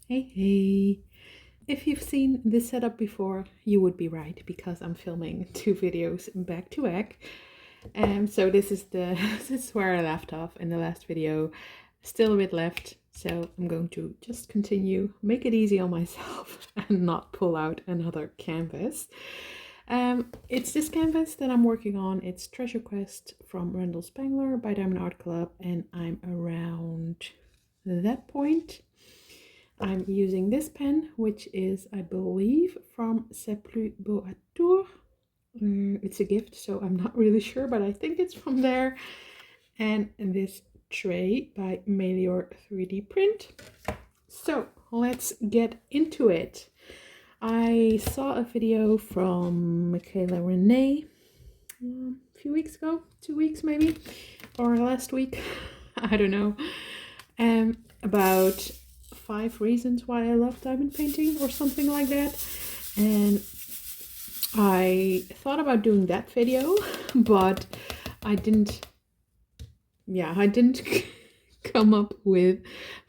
Hey. If you've seen this setup before, you would be right because I'm filming two videos back to back. So this is this is where I left off in the last video. Still a bit left, so I'm going to just continue, make it easy on myself and not pull out another canvas. It's this canvas that I'm working on. It's Treasure Quest from Randal Spangler by Diamond Art Club, and I'm around that point. I'm using this pen, which is, I believe, from C'est Plus Beau à Tours. It's a gift, so I'm not really sure, but I think it's from there. And this tray by Melior 3D Print. So let's get into it. I saw a video from Michaela Renee a few weeks ago, 2 weeks maybe, or last week, I don't know, about 5 reasons why I love diamond painting or something like that. And I thought about doing that video, but I didn't come up with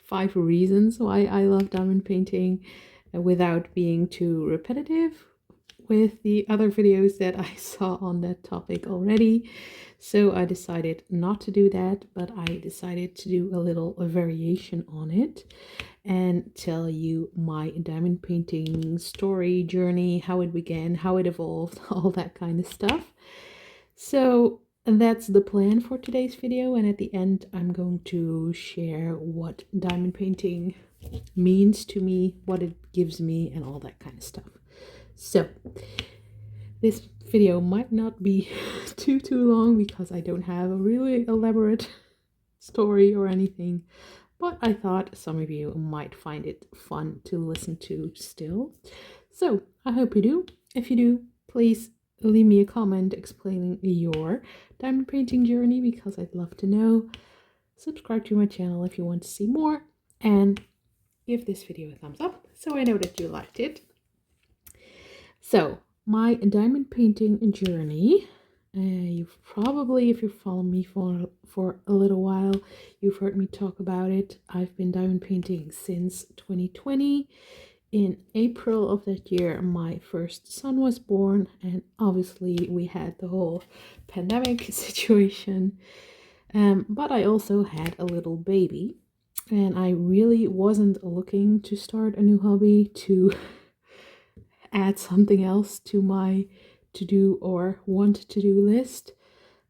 5 reasons why I love diamond painting without being too repetitive with the other videos that I saw on that topic already. So I decided not to do that, but I decided to do a little variation on it and tell you my diamond painting story, journey, how it began, how it evolved, all that kind of stuff. So that's the plan for today's video, and at the end I'm going to share what diamond painting means to me, what it gives me, and all that kind of stuff. So this video might not be too long because I don't have a really elaborate story or anything, but I thought some of you might find it fun to listen to still. So I hope you do. If you do, please leave me a comment explaining your diamond painting journey because I'd love to know. Subscribe to my channel if you want to see more, and give this video a thumbs up so I know that you liked it. So my diamond painting journey, you've probably, if you follow me for a little while, you've heard me talk about it. I've been diamond painting since 2020. In April of that year, my first son was born, and obviously we had the whole pandemic situation. But I also had a little baby, and I really wasn't looking to start a new hobby, to add something else to my to-do or want to-do list.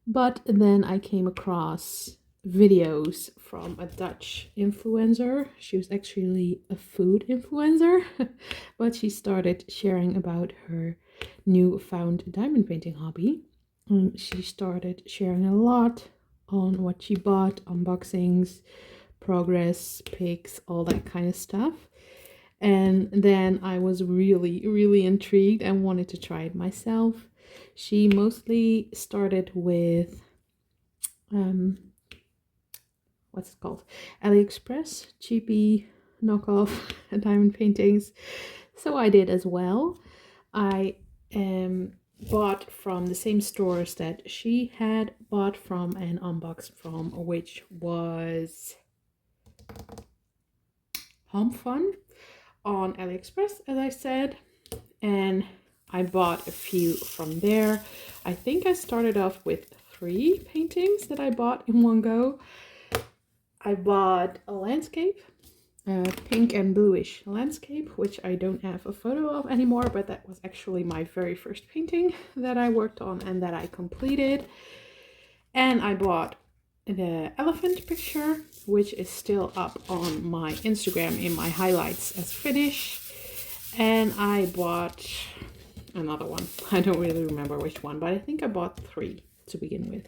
But then I came across videos from a Dutch influencer. She was actually a food influencer, but she started sharing about her newfound diamond painting hobby. She started sharing a lot on what she bought, unboxings, progress, pics, all that kind of stuff. And then I was really intrigued and wanted to try it myself. She mostly started with what's it called, AliExpress, cheapy knockoff diamond paintings. So I did as well. I bought from the same stores that she had bought from and unboxed from, which was Home Fun on AliExpress, as I said, and I bought a few from there. I think I started off with 3 paintings that I bought in one go. I bought a landscape, a pink and bluish landscape, which I don't have a photo of anymore, but that was actually my very first painting that I worked on and that I completed. And I bought the elephant picture, which is still up on my Instagram in my highlights as finish. And I bought another one. I don't really remember which one, but I think I bought 3 to begin with.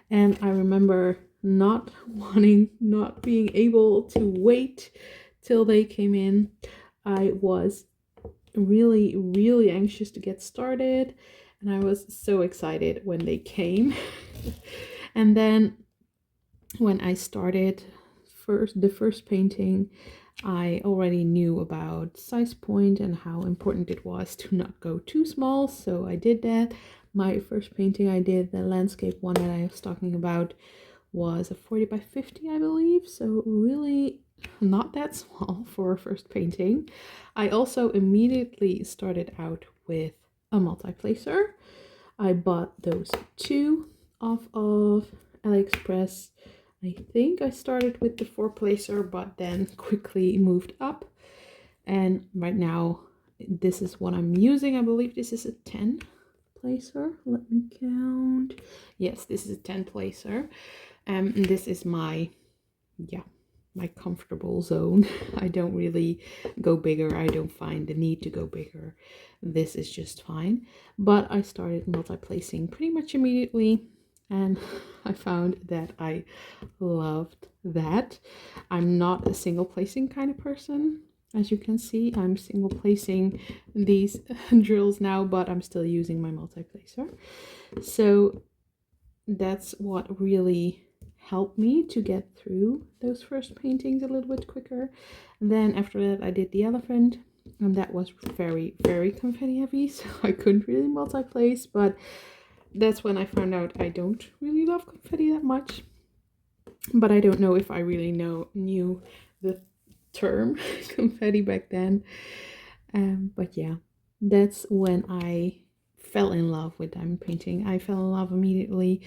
And I remember not being able to wait till they came in. I was really anxious to get started, and I was so excited when they came. And then when I started the first painting, I already knew about size point and how important it was to not go too small, so I did that. My first painting I did, the landscape one that I was talking about, was a 40 by 50, I believe, so really not that small for a first painting. I also immediately started out with a multi-placer. I bought those two off of AliExpress. I think I started with the 4-placer, but then quickly moved up. And right now, this is what I'm using. I believe this is a 10-placer. Let me count. Yes, this is a 10-placer. And this is my comfortable zone. I don't really go bigger. I don't find the need to go bigger. This is just fine. But I started multi-placing pretty much immediately, and I found that I loved that. I'm not a single placing kind of person. As you can see, I'm single placing these drills now, but I'm still using my multi-placer. So that's what really helped me to get through those first paintings a little bit quicker. And then after that, I did the elephant, and that was very, very confetti heavy, so I couldn't really multi-place. But that's when I found out I don't really love confetti that much. But I don't know if I really knew the term confetti back then. But yeah, that's when I fell in love with diamond painting. I fell in love immediately.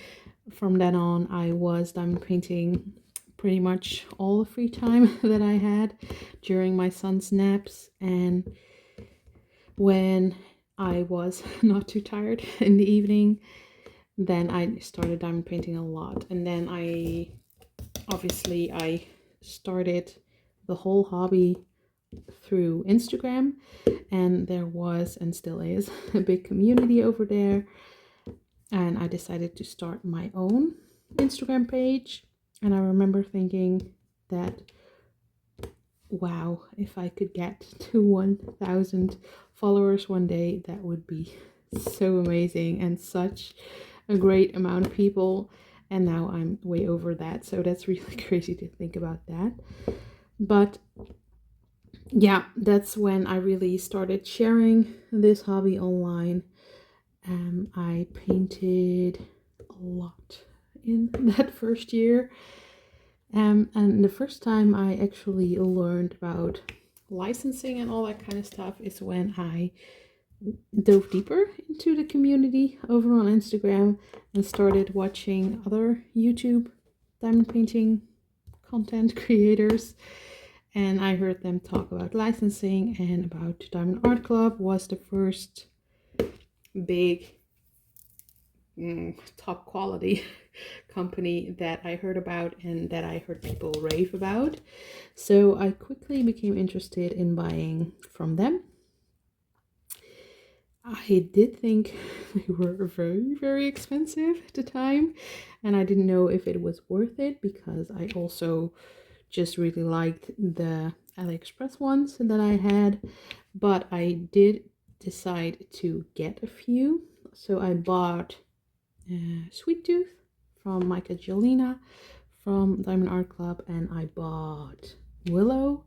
From then on, I was diamond painting pretty much all the free time that I had during my son's naps, and when I was not too tired in the evening, then I started diamond painting a lot. And then I started the whole hobby through Instagram, and there was and still is a big community over there. And I decided to start my own Instagram page. And I remember thinking that, wow, if I could get to 1,000 followers one day, that would be so amazing and such a great amount of people. And now I'm way over that. So that's really crazy to think about that. But yeah, that's when I really started sharing this hobby online. I painted a lot in that first year. And the first time I actually learned about licensing and all that kind of stuff is when I dove deeper into the community over on Instagram and started watching other YouTube diamond painting content creators. And I heard them talk about licensing, and about Diamond Art Club was the first big top quality company that I heard about and that I heard people rave about. So I quickly became interested in buying from them. I did think they were very, very expensive at the time, and I didn't know if it was worth it because I also just really liked the AliExpress ones that I had. But I did decide to get a few. So I bought Sweet Tooth from Micah Jolina from Diamond Art Club, and I bought Willow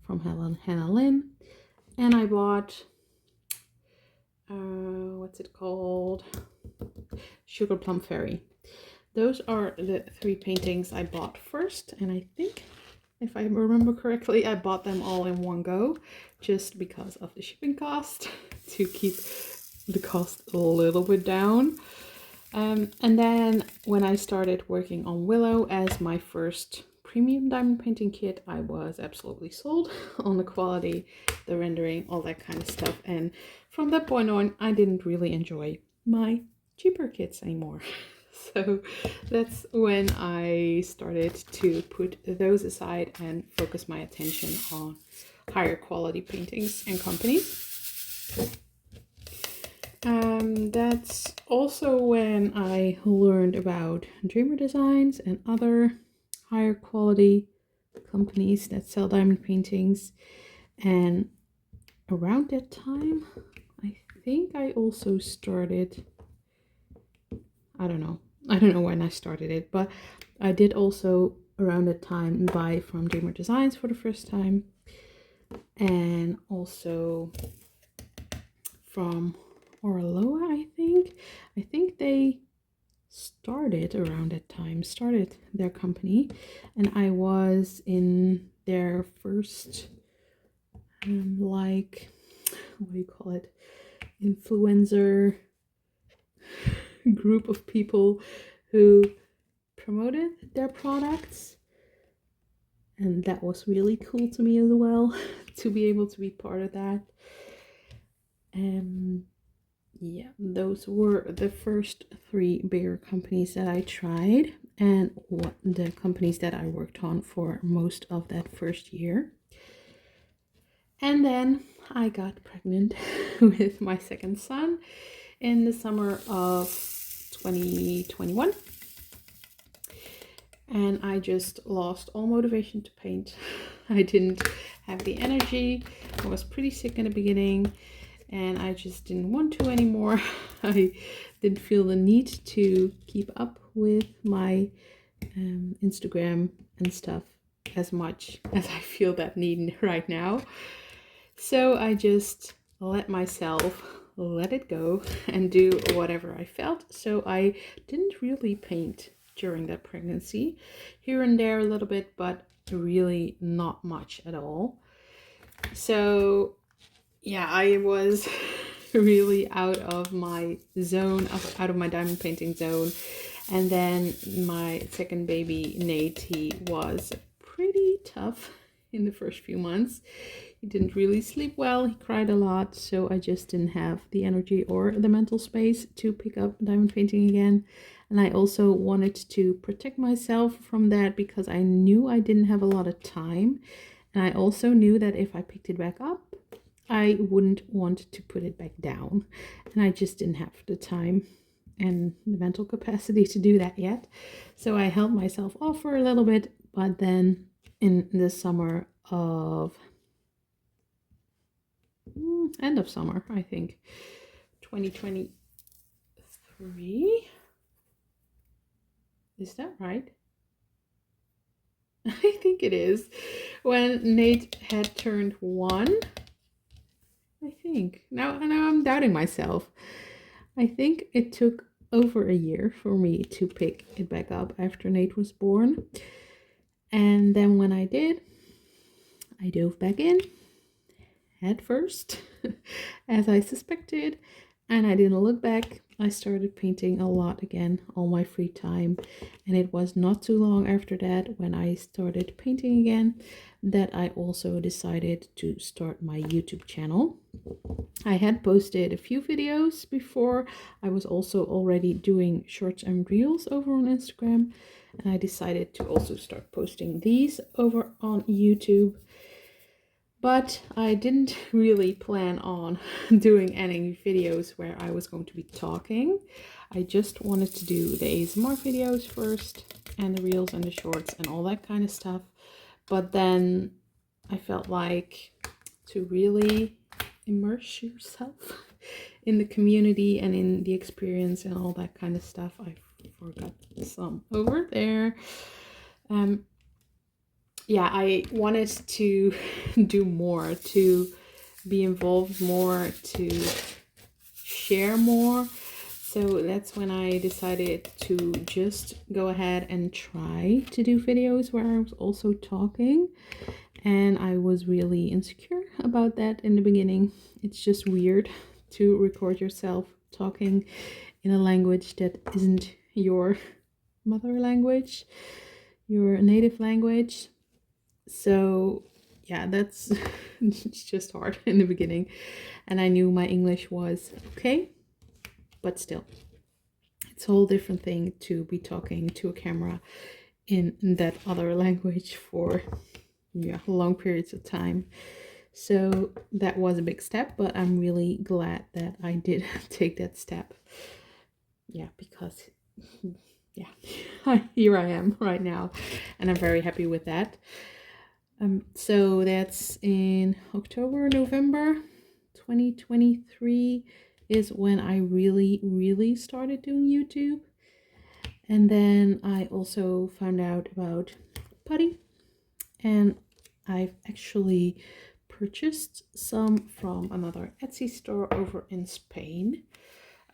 from Hannah Lynn, and I bought what's it called? Sugar Plum Fairy. Those are the 3 paintings I bought first, and I think, if I remember correctly, I bought them all in one go just because of the shipping cost, to keep the cost a little bit down. And then when I started working on Willow as my first premium diamond painting kit, I was absolutely sold on the quality, the rendering, all that kind of stuff. And from that point on, I didn't really enjoy my cheaper kits anymore. So that's when I started to put those aside and focus my attention on higher quality paintings and companies. That's also when I learned about Dreamer Designs and other higher quality companies that sell diamond paintings. And around that time, I think I also started, I don't know when I started it, but I did also around that time buy from Dreamer Designs for the first time, and also from Orloa, I think they started around that time, started their company, and I was in their first like, what do you call it, influencer group of people who promoted their products. And that was really cool to me as well, to be able to be part of that. Yeah, those were the first 3 bigger companies that I tried, and what the companies that I worked on for most of that first year. And then I got pregnant with my second son in the summer of 2021. And I just lost all motivation to paint. I didn't have the energy. I was pretty sick in the beginning, and I just didn't want to anymore. I didn't feel the need to keep up with my Instagram and stuff as much as I feel that need right now. So I just let myself let it go and do whatever I felt. So I didn't really paint during that pregnancy, here and there a little bit, but really not much at all. So yeah, I was really out of my zone, out of my diamond painting zone. And then my second baby, Nate, he was pretty tough in the first few months. He didn't really sleep well, he cried a lot, so I just didn't have the energy or the mental space to pick up diamond painting again. And I also wanted to protect myself from that because I knew I didn't have a lot of time. And I also knew that if I picked it back up, I wouldn't want to put it back down. And I just didn't have the time and the mental capacity to do that yet. So I held myself off for a little bit, but then in the summer of end of summer, I think, 2023. Is that right? I think it is. When Nate had turned 1, I think. Now I'm doubting myself. I think it took over a year for me to pick it back up after Nate was born. And then when I did, I dove back in head first, as I suspected, and I didn't look back. I started painting a lot again, all my free time, and it was not too long after that, when I started painting again, that I also decided to start my YouTube channel. I had posted a few videos before. I was also already doing shorts and reels over on Instagram, and I decided to also start posting these over on YouTube. But I didn't really plan on doing any videos where I was going to be talking. I just wanted to do the ASMR videos first, and the reels and the shorts and all that kind of stuff. But then I felt like to really immerse yourself in the community and in the experience and all that kind of stuff. I forgot some over there. Yeah, I wanted to do more, to be involved more, to share more. So that's when I decided to just go ahead and try to do videos where I was also talking. And I was really insecure about that in the beginning. It's just weird to record yourself talking in a language that isn't your mother language, your native language. So yeah, that's it's just hard in the beginning. And I knew my English was okay, but still, it's a whole different thing to be talking to a camera in that other language for long periods of time. So that was a big step, but I'm really glad that I did take that step. Yeah, because here I am right now, and I'm very happy with that. So that's in October, November 2023 is when I really started doing YouTube. And then I also found out about putty, and I've actually purchased some from another Etsy store over in Spain.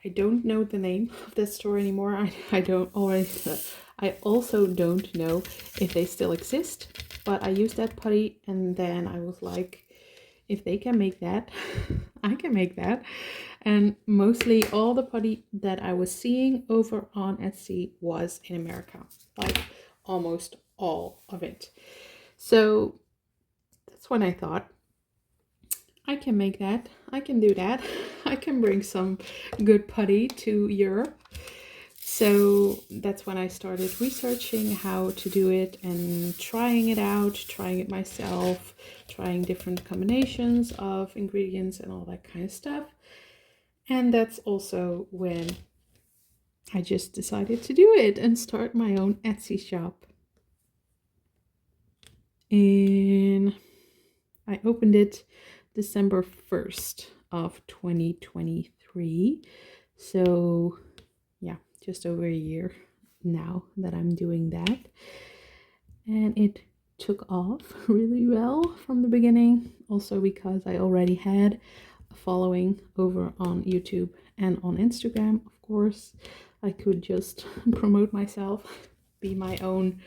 I don't know the name of that store anymore. I don't always, I also don't know if they still exist, but I used that putty and then I was like, if they can make that, I can make that. And mostly all the putty that I was seeing over on Etsy was in America, like almost all of it. So that's when I thought, I can make that, I can do that, I can bring some good putty to Europe. So that's when I started researching how to do it and trying it out, trying it myself, trying different combinations of ingredients and all that kind of stuff. And that's also when I just decided to do it and start my own Etsy shop. And I opened it December 1st of 2023. So yeah, just over a year now that I'm doing that. And it took off really well from the beginning. Also because I already had a following over on YouTube and on Instagram, of course. I could just promote myself, be my own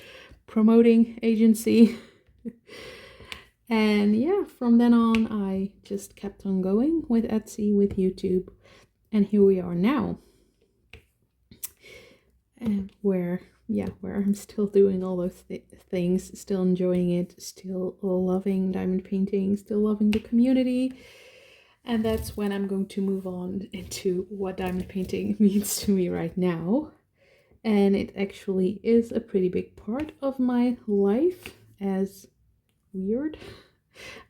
promoting agency. And yeah, from then on, I just kept on going with Etsy, with YouTube, and here we are now. And where I'm still doing all those things, still enjoying it, still loving diamond painting, still loving the community. And that's when I'm going to move on into what diamond painting means to me right now. And it actually is a pretty big part of my life, as weird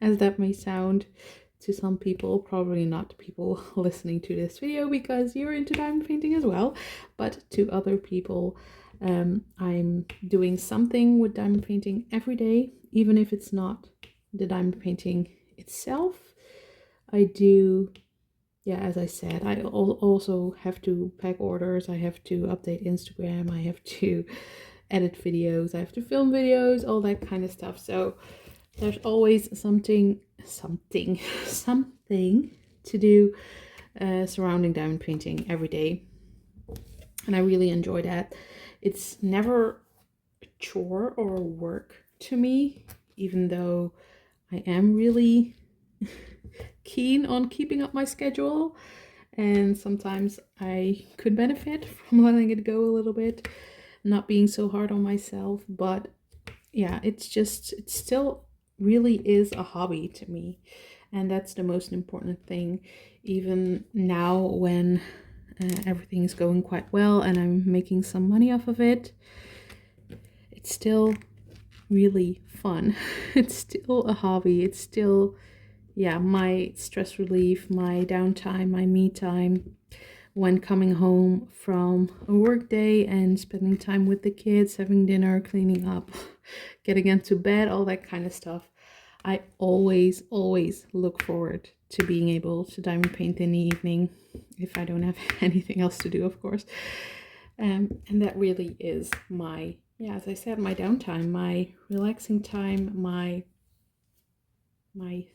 as that may sound to some people, probably not people listening to this video because you're into diamond painting as well, but to other people, I'm doing something with diamond painting every day, even if it's not the diamond painting itself. I do, yeah, as I said, I also have to pack orders, I have to update Instagram, I have to edit videos, I have to film videos, all that kind of stuff. So there's always something to do surrounding diamond painting every day. And I really enjoy that. It's never a chore or a work to me, even though I am really keen on keeping up my schedule. And sometimes I could benefit from letting it go a little bit, not being so hard on myself. But yeah, it's still really is a hobby to me, and that's the most important thing. Even now when everything is going quite well and I'm making some money off of it, it's still really fun. It's still a hobby. It's still, yeah, my stress relief, my downtime, my me time when coming home from a work day and spending time with the kids, having dinner, cleaning up, getting into bed, all that kind of stuff. I always look forward to being able to diamond paint in the evening, if I don't have anything else to do, of course. And that really is my, yeah, as I said, my downtime, my relaxing time, my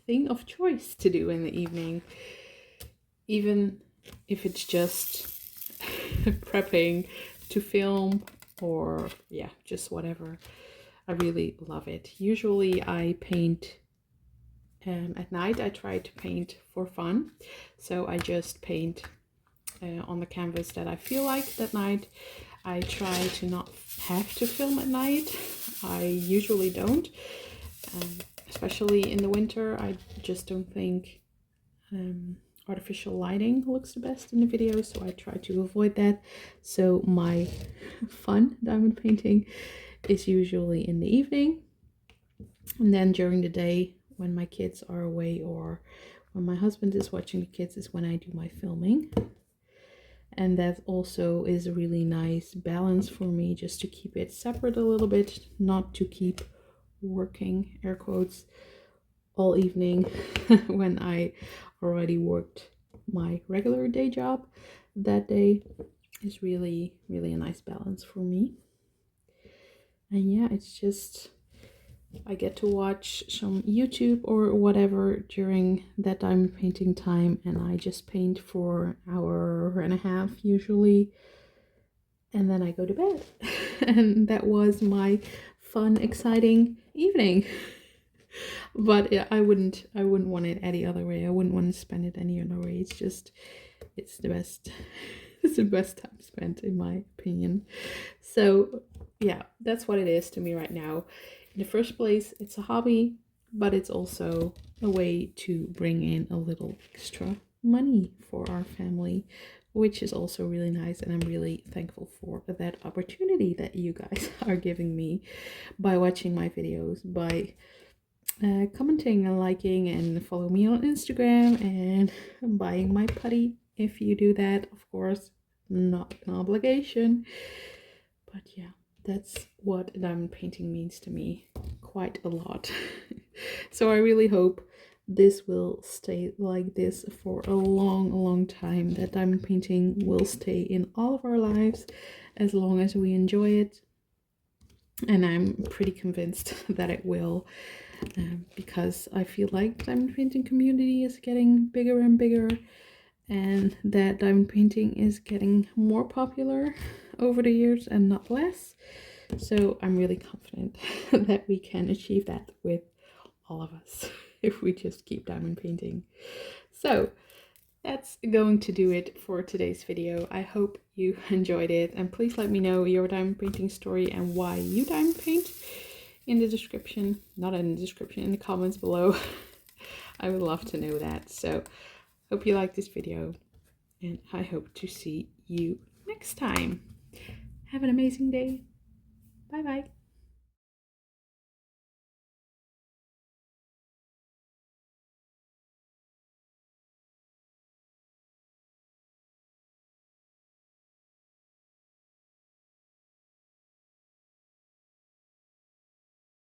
thing of choice to do in the evening. Even if it's just prepping to film or yeah, just whatever. I really love it. Usually I paint at night. I try to paint for fun. So I just paint on the canvas that I feel like that night. I try to not have to film at night. I usually don't. Especially in the winter, I just don't think artificial lighting looks the best in the video, so I try to avoid that. So my fun diamond painting is usually in the evening, and then during the day when my kids are away or when my husband is watching the kids is when I do my filming. And that also is a really nice balance for me, just to keep it separate a little bit, not to keep working, air quotes, all evening when I already worked my regular day job that day. Is really a nice balance for me. And yeah, it's just I get to watch some YouTube or whatever during that diamond painting time, and I just paint for an hour and a half usually, and then I go to bed. And that was my fun, exciting evening. But yeah, I wouldn't want it any other way. I wouldn't want to spend it any other way. It's the best. It's the best time spent, in my opinion. So yeah, that's what it is to me right now. In the first place, it's a hobby, but it's also a way to bring in a little extra money for our family, which is also really nice. And I'm really thankful for that opportunity that you guys are giving me by watching my videos, by commenting and liking, and follow me on Instagram, and buying my putty if you do that, of course, not an obligation. But yeah, that's what diamond painting means to me, quite a lot. So I really hope this will stay like this for a long time, that diamond painting will stay in all of our lives as long as we enjoy it. And I'm pretty convinced that it will, because I feel like diamond painting community is getting bigger and bigger, and that diamond painting is getting more popular over the years and not less. So I'm really confident that we can achieve that with all of us if we just keep diamond painting. So that's going to do it for today's video. I hope you enjoyed it, and please let me know your diamond painting story and why you diamond paint in the description, not in the description, in the comments below. I would love to know that. So hope you liked this video, and I hope to see you next time. Have an amazing day. Bye bye.